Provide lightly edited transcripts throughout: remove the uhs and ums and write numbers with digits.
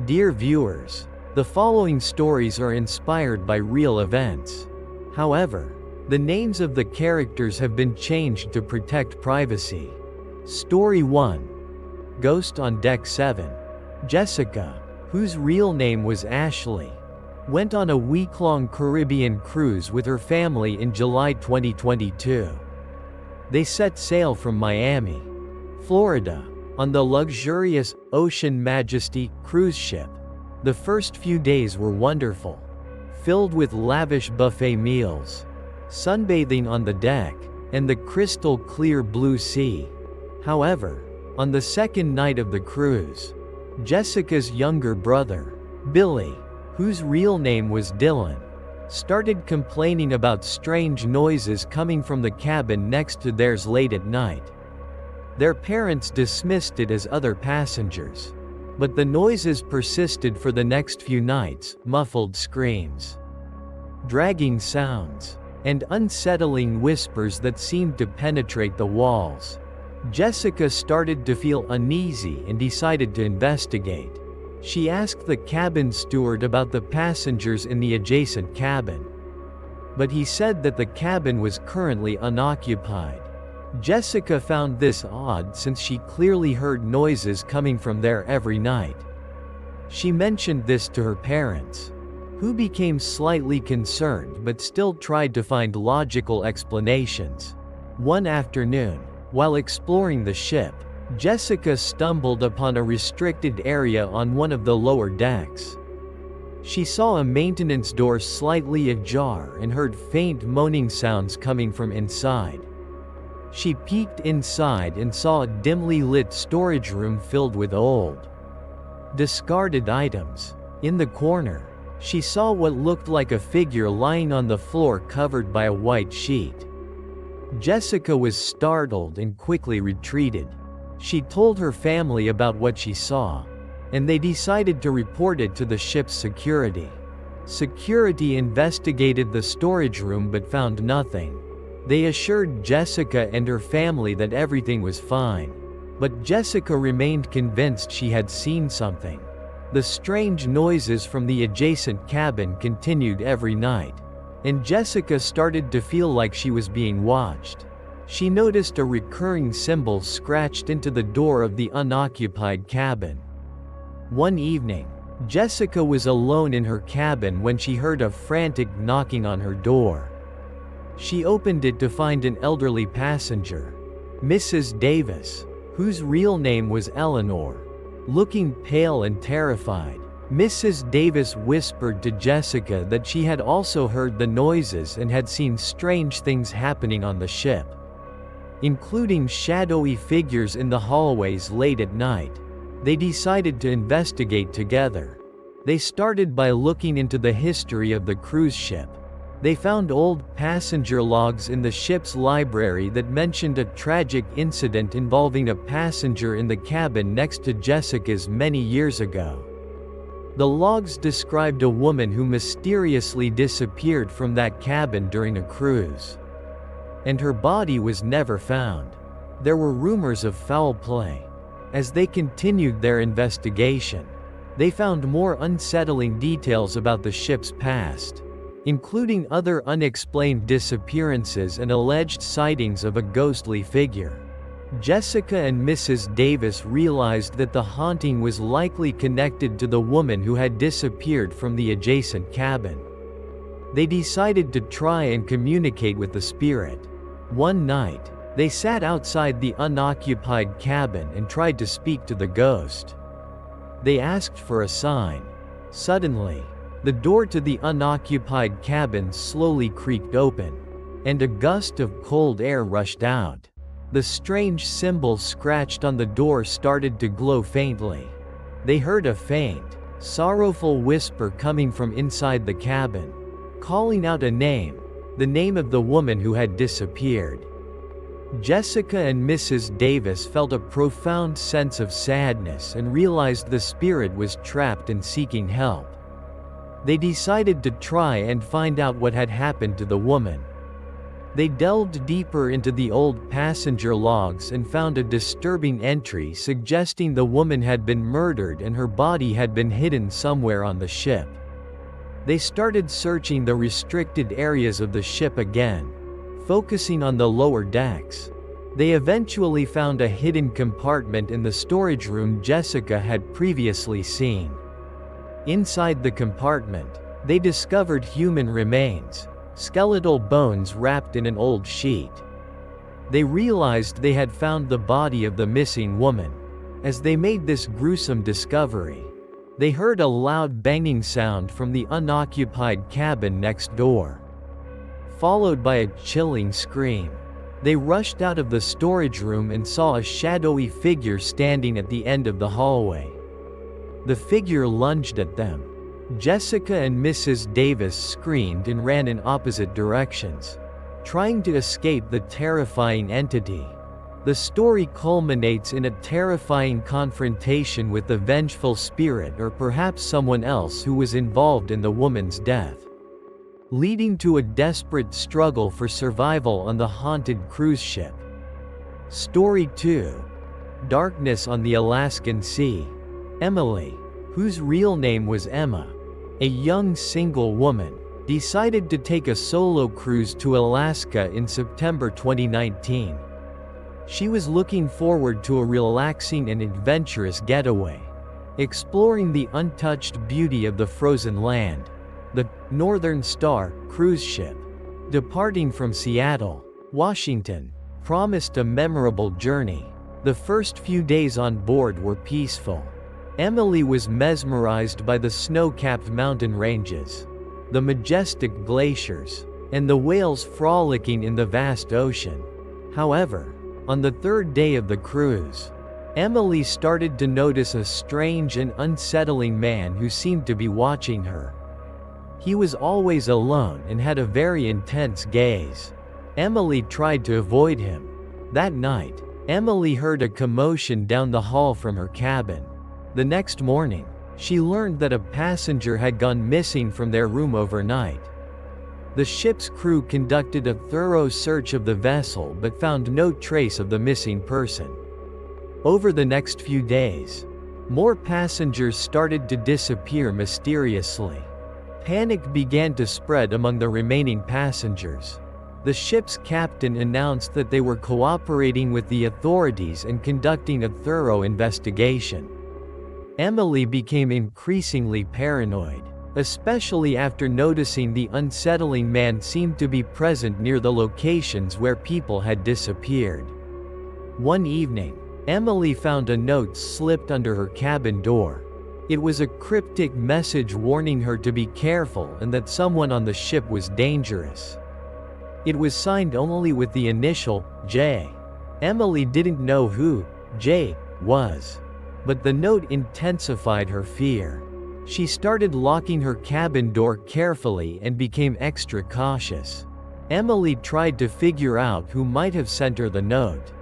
Dear viewers, the following stories are inspired by real events. However, the names of the characters have been changed to protect privacy. Story 1. Ghost on Deck 7. Jessica, whose real name was Ashley, went on a week-long Caribbean cruise with her family in July 2022. They set sail from Miami, Florida, on the luxurious Ocean Majesty cruise ship. The first few days were wonderful, filled with lavish buffet meals, sunbathing on the deck, and the crystal-clear blue sea. However, on the second night of the cruise, Jessica's younger brother, Billy, whose real name was Dylan, started complaining about strange noises coming from the cabin next to theirs late at night. Their parents dismissed it as other passengers, but the noises persisted for the next few nights: muffled screams, dragging sounds, and unsettling whispers that seemed to penetrate the walls. Jessica started to feel uneasy and decided to investigate. She asked the cabin steward about the passengers in the adjacent cabin, but he said that the cabin was currently unoccupied. Jessica found this odd since she clearly heard noises coming from there every night. She mentioned this to her parents, who became slightly concerned but still tried to find logical explanations. One afternoon, while exploring the ship, Jessica stumbled upon a restricted area on one of the lower decks. She saw a maintenance door slightly ajar and heard faint moaning sounds coming from inside. She peeked inside and saw a dimly lit storage room filled with old, discarded items. In the corner, she saw what looked like a figure lying on the floor covered by a white sheet. Jessica was startled and quickly retreated. She told her family about what she saw, and they decided to report it to the ship's security. Security investigated the storage room but found nothing. They assured Jessica and her family that everything was fine, but Jessica remained convinced she had seen something. The strange noises from the adjacent cabin continued every night, and Jessica started to feel like she was being watched. She noticed a recurring symbol scratched into the door of the unoccupied cabin. One evening, Jessica was alone in her cabin when she heard a frantic knocking on her door. She opened it to find an elderly passenger, Mrs. Davis, whose real name was Eleanor. Looking pale and terrified, Mrs. Davis whispered to Jessica that she had also heard the noises and had seen strange things happening on the ship, including shadowy figures in the hallways late at night. They decided to investigate together. They started by looking into the history of the cruise ship. They found old passenger logs in the ship's library that mentioned a tragic incident involving a passenger in the cabin next to Jessica's many years ago. The logs described a woman who mysteriously disappeared from that cabin during a cruise, and her body was never found. There were rumors of foul play. As they continued their investigation, they found more unsettling details about the ship's past, including other unexplained disappearances and alleged sightings of a ghostly figure. Jessica and Mrs. Davis realized that the haunting was likely connected to the woman who had disappeared from the adjacent cabin. They decided to try and communicate with the spirit. One night, they sat outside the unoccupied cabin and tried to speak to the ghost. They asked for a sign. Suddenly, the door to the unoccupied cabin slowly creaked open, and a gust of cold air rushed out. The strange symbol scratched on the door started to glow faintly. They heard a faint, sorrowful whisper coming from inside the cabin, calling out a name, the name of the woman who had disappeared. Jessica and Mrs. Davis felt a profound sense of sadness and realized the spirit was trapped and seeking help. They decided to try and find out what had happened to the woman. They delved deeper into the old passenger logs and found a disturbing entry suggesting the woman had been murdered and her body had been hidden somewhere on the ship. They started searching the restricted areas of the ship again, focusing on the lower decks. They eventually found a hidden compartment in the storage room Jessica had previously seen. Inside the compartment, they discovered human remains, skeletal bones wrapped in an old sheet. They realized they had found the body of the missing woman. As they made this gruesome discovery, they heard a loud banging sound from the unoccupied cabin next door, followed by a chilling scream. They rushed out of the storage room and saw a shadowy figure standing at the end of the hallway. The figure lunged at them. Jessica and Mrs. Davis screamed and ran in opposite directions, trying to escape the terrifying entity. The story culminates in a terrifying confrontation with the vengeful spirit or perhaps someone else who was involved in the woman's death, leading to a desperate struggle for survival on the haunted cruise ship. Story 2. Darkness on the Alaskan Sea. Emily, whose real name was Emma, a young single woman, decided to take a solo cruise to Alaska in September 2019. She was looking forward to a relaxing and adventurous getaway, exploring the untouched beauty of the frozen land. The Northern Star cruise ship, departing from Seattle, Washington, promised a memorable journey. The first few days on board were peaceful. Emily was mesmerized by the snow-capped mountain ranges, the majestic glaciers, and the whales frolicking in the vast ocean. However, on the third day of the cruise, Emily started to notice a strange and unsettling man who seemed to be watching her. He was always alone and had a very intense gaze. Emily tried to avoid him. That night, Emily heard a commotion down the hall from her cabin. The next morning, she learned that a passenger had gone missing from their room overnight. The ship's crew conducted a thorough search of the vessel but found no trace of the missing person. Over the next few days, more passengers started to disappear mysteriously. Panic began to spread among the remaining passengers. The ship's captain announced that they were cooperating with the authorities and conducting a thorough investigation. Emily became increasingly paranoid, especially after noticing the unsettling man seemed to be present near the locations where people had disappeared. One evening, Emily found a note slipped under her cabin door. It was a cryptic message warning her to be careful and that someone on the ship was dangerous. It was signed only with the initial J. Emily didn't know who J was, but the note intensified her fear. She started locking her cabin door carefully and became extra cautious. Emily tried to figure out who might have sent her the note.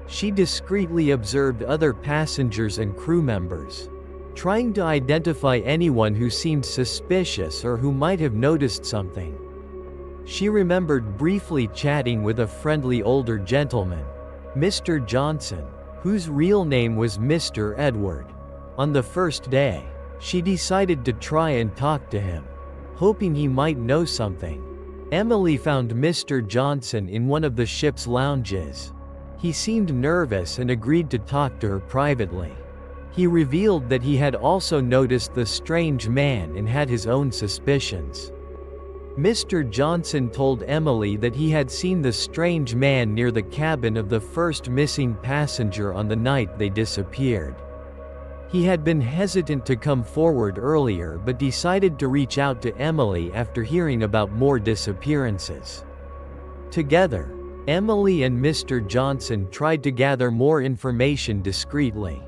She discreetly observed other passengers and crew members, trying to identify anyone who seemed suspicious or who might have noticed something. She remembered briefly chatting with a friendly older gentleman, Mr. Johnson, whose real name was Mr. Edward. On the first day, she decided to try and talk to him, hoping he might know something. Emily found Mr. Johnson in one of the ship's lounges. He seemed nervous and agreed to talk to her privately. He revealed that he had also noticed the strange man and had his own suspicions. Mr. Johnson told Emily that he had seen the strange man near the cabin of the first missing passenger on the night they disappeared. He had been hesitant to come forward earlier but decided to reach out to Emily after hearing about more disappearances. Together, Emily and Mr. Johnson tried to gather more information discreetly.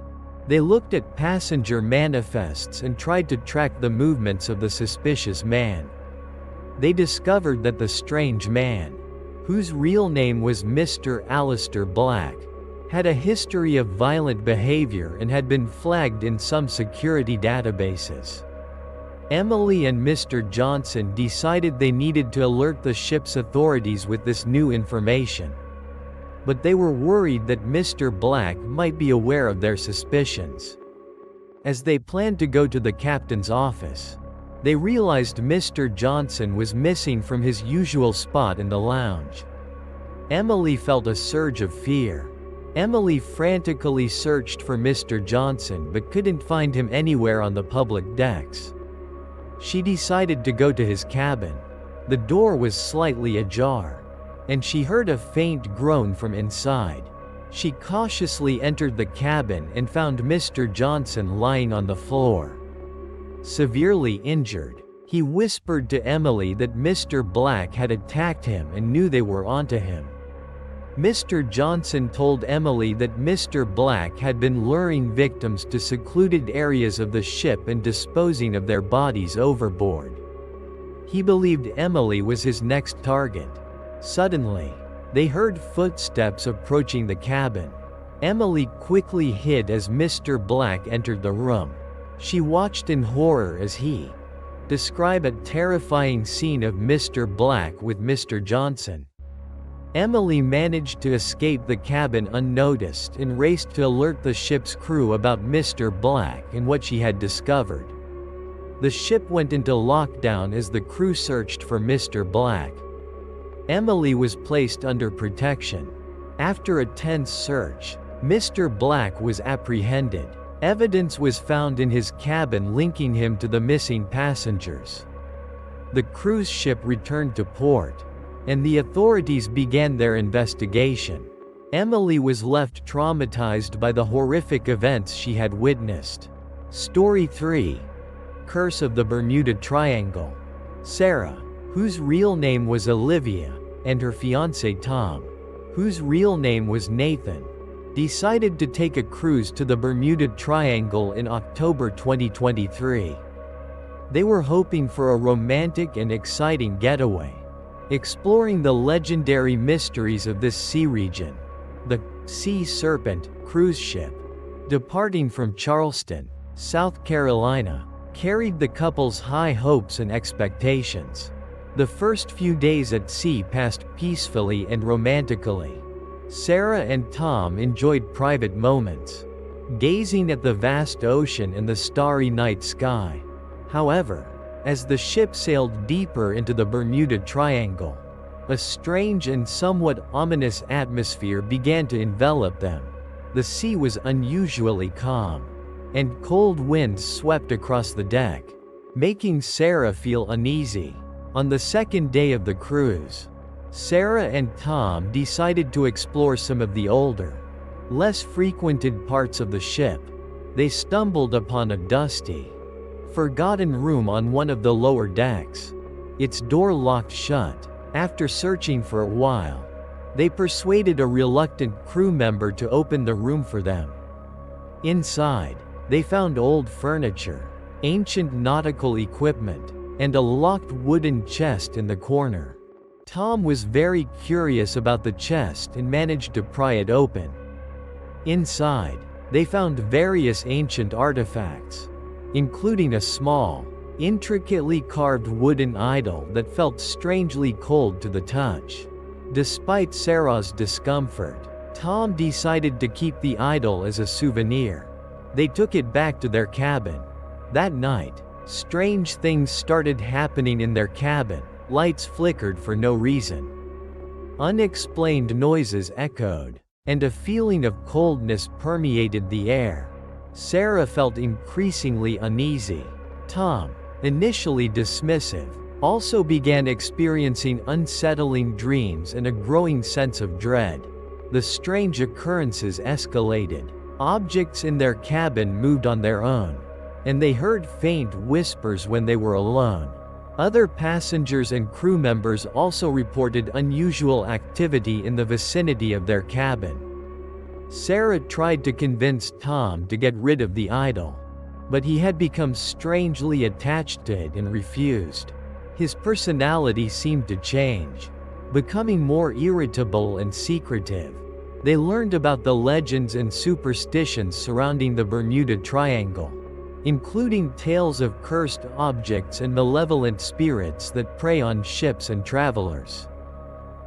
They looked at passenger manifests and tried to track the movements of the suspicious man. They discovered that the strange man, whose real name was Mr. Alistair Black, had a history of violent behavior and had been flagged in some security databases. Emily and Mr. Johnson decided they needed to alert the ship's authorities with this new information. But they were worried that Mr. Black might be aware of their suspicions. As they planned to go to the captain's office, they realized Mr. Johnson was missing from his usual spot in the lounge. Emily felt a surge of fear. Emily frantically searched for Mr. Johnson but couldn't find him anywhere on the public decks. She decided to go to his cabin. The door was slightly ajar, and she heard a faint groan from inside. She cautiously entered the cabin and found Mr. Johnson lying on the floor, severely injured. He whispered to Emily that Mr. Black had attacked him and knew they were onto him. Mr. Johnson told Emily that Mr. Black had been luring victims to secluded areas of the ship and disposing of their bodies overboard. He believed Emily was his next target. Suddenly, they heard footsteps approaching the cabin. Emily quickly hid as Mr. Black entered the room. She watched in horror as he described a terrifying scene of Mr. Black with Mr. Johnson. Emily managed to escape the cabin unnoticed and raced to alert the ship's crew about Mr. Black and what she had discovered. The ship went into lockdown as the crew searched for Mr. Black. Emily was placed under protection. After a tense search, Mr. Black was apprehended. Evidence was found in his cabin linking him to the missing passengers. The cruise ship returned to port, and the authorities began their investigation. Emily was left traumatized by the horrific events she had witnessed. Story 3. Curse of the Bermuda Triangle. Sarah, whose real name was Olivia, and her fiancé Tom, whose real name was Nathan, decided to take a cruise to the Bermuda Triangle in October 2023. They were hoping for a romantic and exciting getaway, exploring the legendary mysteries of this sea region. The Sea Serpent cruise ship, departing from Charleston, South Carolina, carried the couple's high hopes and expectations. The first few days at sea passed peacefully and romantically. Sarah and Tom enjoyed private moments, gazing at the vast ocean and the starry night sky. However, as the ship sailed deeper into the Bermuda Triangle, a strange and somewhat ominous atmosphere began to envelop them. The sea was unusually calm, and cold winds swept across the deck, making Sarah feel uneasy. On the second day of the cruise, Sarah and Tom decided to explore some of the older, less frequented parts of the ship. They stumbled upon a dusty, forgotten room on one of the lower decks. Its door locked shut. After searching for a while, they persuaded a reluctant crew member to open the room for them. Inside, they found old furniture, ancient nautical equipment, and a locked wooden chest in the corner. Tom was very curious about the chest and managed to pry it open. Inside, they found various ancient artifacts, including a small, intricately carved wooden idol that felt strangely cold to the touch. Despite Sarah's discomfort, Tom decided to keep the idol as a souvenir. They took it back to their cabin. That night, strange things started happening in their cabin. Lights flickered for no reason. Unexplained noises echoed, and a feeling of coldness permeated the air. Sarah felt increasingly uneasy. Tom, initially dismissive, also began experiencing unsettling dreams and a growing sense of dread. The strange occurrences escalated. Objects in their cabin moved on their own, and they heard faint whispers when they were alone. Other passengers and crew members also reported unusual activity in the vicinity of their cabin. Sarah tried to convince Tom to get rid of the idol, but he had become strangely attached to it and refused. His personality seemed to change, becoming more irritable and secretive. They learned about the legends and superstitions surrounding the Bermuda Triangle. including tales of cursed objects and malevolent spirits that prey on ships and travelers.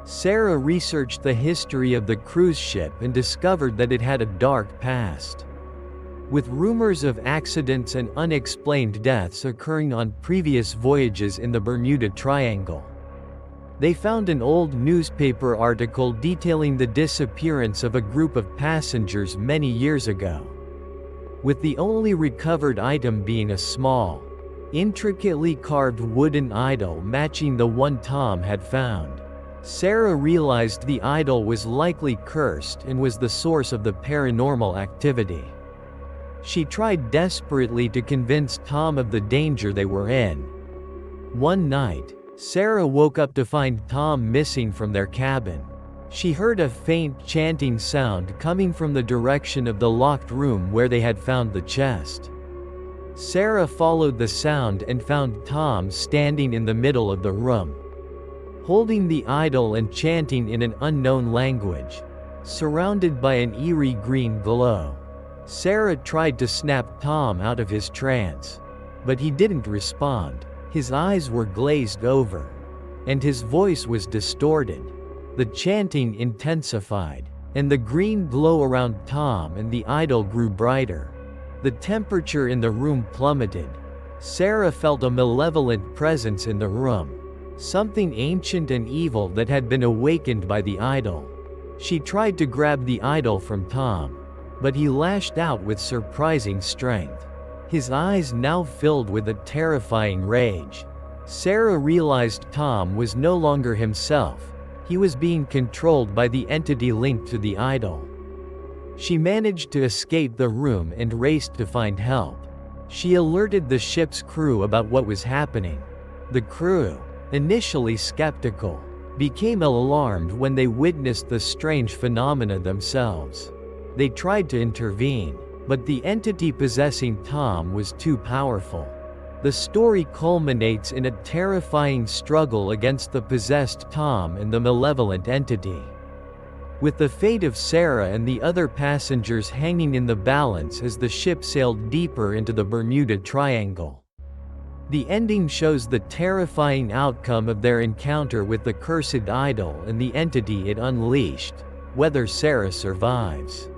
Sarah researched the history of the cruise ship and discovered that it had a dark past, with rumors of accidents and unexplained deaths occurring on previous voyages in the Bermuda Triangle. They found an old newspaper article detailing the disappearance of a group of passengers many years ago, with the only recovered item being a small, intricately carved wooden idol matching the one Tom had found. Sarah realized the idol was likely cursed and was the source of the paranormal activity. She tried desperately to convince Tom of the danger they were in. One night, Sarah woke up to find Tom missing from their cabin. She heard a faint chanting sound coming from the direction of the locked room where they had found the chest. Sarah followed the sound and found Tom standing in the middle of the room, holding the idol and chanting in an unknown language, surrounded by an eerie green glow. Sarah tried to snap Tom out of his trance, but he didn't respond. His eyes were glazed over, and his voice was distorted. The chanting intensified, and the green glow around Tom and the idol grew brighter. The temperature in the room plummeted. Sarah felt a malevolent presence in the room, something ancient and evil that had been awakened by the idol. She tried to grab the idol from Tom, but he lashed out with surprising strength, his eyes now filled with a terrifying rage. Sarah realized Tom was no longer himself. He was being controlled by the entity linked to the idol. She managed to escape the room and raced to find help. She alerted the ship's crew about what was happening. The crew, initially skeptical, became alarmed when they witnessed the strange phenomena themselves. They tried to intervene, but the entity possessing Tom was too powerful. The story culminates in a terrifying struggle against the possessed Tom and the malevolent entity, with the fate of Sarah and the other passengers hanging in the balance as the ship sailed deeper into the Bermuda Triangle. The ending shows the terrifying outcome of their encounter with the cursed idol and the entity it unleashed, whether Sarah survives,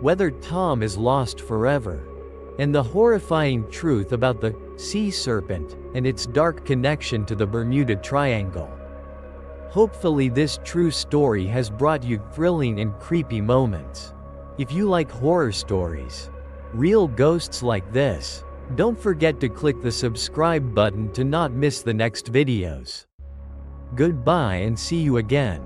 whether Tom is lost forever, and the horrifying truth about the sea serpent and its dark connection to the Bermuda Triangle. Hopefully this true story has brought you thrilling and creepy moments. If you like horror stories, real ghosts like this, don't forget to click the subscribe button to not miss the next videos. Goodbye and see you again.